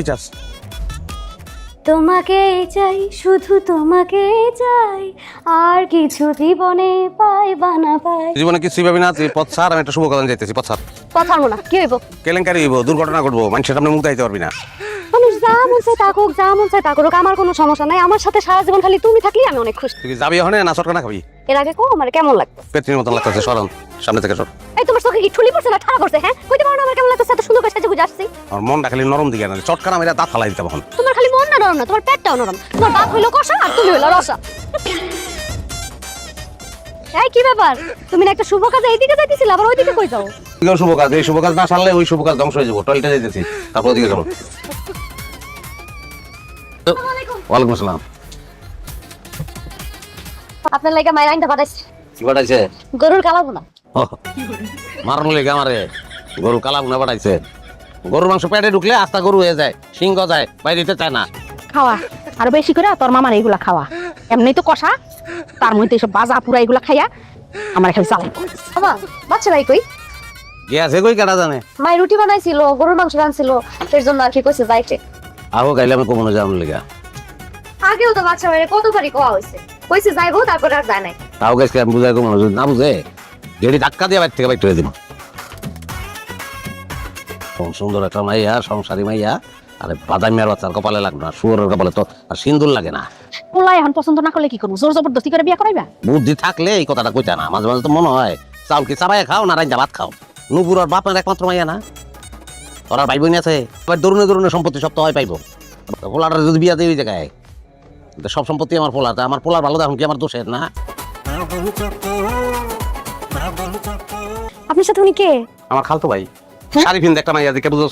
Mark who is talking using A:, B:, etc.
A: কি চাস?
B: তোমাকে চাই, শুধু তোমাকে চাই, আর কিছু জীবনে পাই বা না পাই।
A: জীবনে কিছুই পাবি না, তুই পথ ছাড়, আমি একটা শুভ কারণ যাইতেছি, পথ ছাড়।
B: কথা বলবো না, কি হইব?
A: কেলেঙ্কারি হইব, দুর্ঘটনা ঘটবো, মানুষের সামনে মুখ দিতে পারবি না।
B: মানুষ যা মন চায় তা করুক, যা মন চায় তা করুক, আমার কোনো সমস্যা নাই। আমার সাথে সারা জীবন খালি তুমি থাকলে আমি অনেক খুশি।
A: তুই কি যাবি ওখানে না চটকা না খাবি?
B: এর আগে কো আমার কেমন লাগতো?
A: পেত্রির মতন লাগতেছে, সরন সামনে থেকে সর।
B: এই তোমার চোখে কি ঠুলি পড়ছে না ঠাড়া পড়ছে? হ্যাঁ, কইতে পারো না আমার কেমন লাগতেছে? এত সুন্দর করে সাজে গুজে আসছি।
A: আমার মনটা খালি নরম দিকে না, চটকা না মেরে দাঁত ফালাই দিতে তখন।
B: তোমার খালি মন না নরম না, তোমার পেটটাও নরম। তোমার বাপ হইলো কষা আর তুমি হইলো রসা। এই কি ব্যাপার, তুমি না একটা শুভ কাজে এইদিকে যাইতেছিলে, আবার ওইদিকে কই যাও?
A: এগুলো শুভ কাজ, এই শুভ কাজ না সারলে ওই শুভ কাজ ধ্বংস হয়ে যাবো। টয়লেটে যাইতেছি, তারপর ওদিকে চলো। ওয়ালাইকুম আসসালাম।
B: আপনার লাগা মায়ের আইনটা পাঠাইছে।
A: কি পাঠাইছে?
B: গরুর কালাবো না।
A: মারণ লেগে আমারে গরু কালা গুনা পাঠাইছে। গরুর মাংস পেটে ঢুকলে আস্তা গরু হয়ে যায়, সিংহ যায়, বাইরে দিতে চায় না।
C: খাওয়া আর বেশি করে তোর মামার এইগুলা খাওয়া, এমনি তো কষা, তার মধ্যে এইসব বাজা পুরা এগুলা খাইয়া আমার খালি চালাই।
B: বাবা, বাচ্চা ভাই কই?
A: গেছে কই কাটা জানে।
B: মায়ের রুটি বানাইছিল, গরুর মাংস রান্নছিল, এর জন্য আর কি কইছে যাইতে।
A: আহো গাইলে আমি কমনে যাওয়ার লেগে।
B: আগেও তো বাচ্চা ভাইয়ের কতবারই কোয়া হইছে, কইছে যাইবো, তারপর আর যায় নাই।
A: তাও গেছে আমি বুঝাই কমনে, যদি না বুঝে গেড়ি ধাক্কা দিয়ে বাইর থেকে বাইর করে দিব। সুন্দর একটা মাইয়া, সংসারী মাইয়া, আরে বাদামিয়ার বাচ্চার কপালে লাগবে না, শুয়োরের কপালে তো আর সিন্দুর লাগে না।
C: পোলা এখন পছন্দ না করলে কি করবো? জোর জবরদস্তি করে বিয়া করাইবা?
A: বুদ্ধি থাকলে এই কথাটা কইতা না। মাঝে মাঝে তো মনে হয় চাউল কি চাবাই খাও না রাইন্দা ভাত খাও। নুপুর আর বাপের একমাত্র মাইয়া না, ওরা ভাই বোন আছে, এবার দরুনে দরুনে সম্পত্তি সব তো হয় পাইবো। পোলাটা যদি বিয়া দিয়ে ওই জায়গায়, সব সম্পত্তি আমার পোলার, আমার পোলার ভালো দেখুন কি আমার দোষের না?
B: আপনার সাথে উনি কে?
A: আমার খালতো ভাই, শাড়ি ফিন্দে একটা মাইয়া দেখে বুঝো।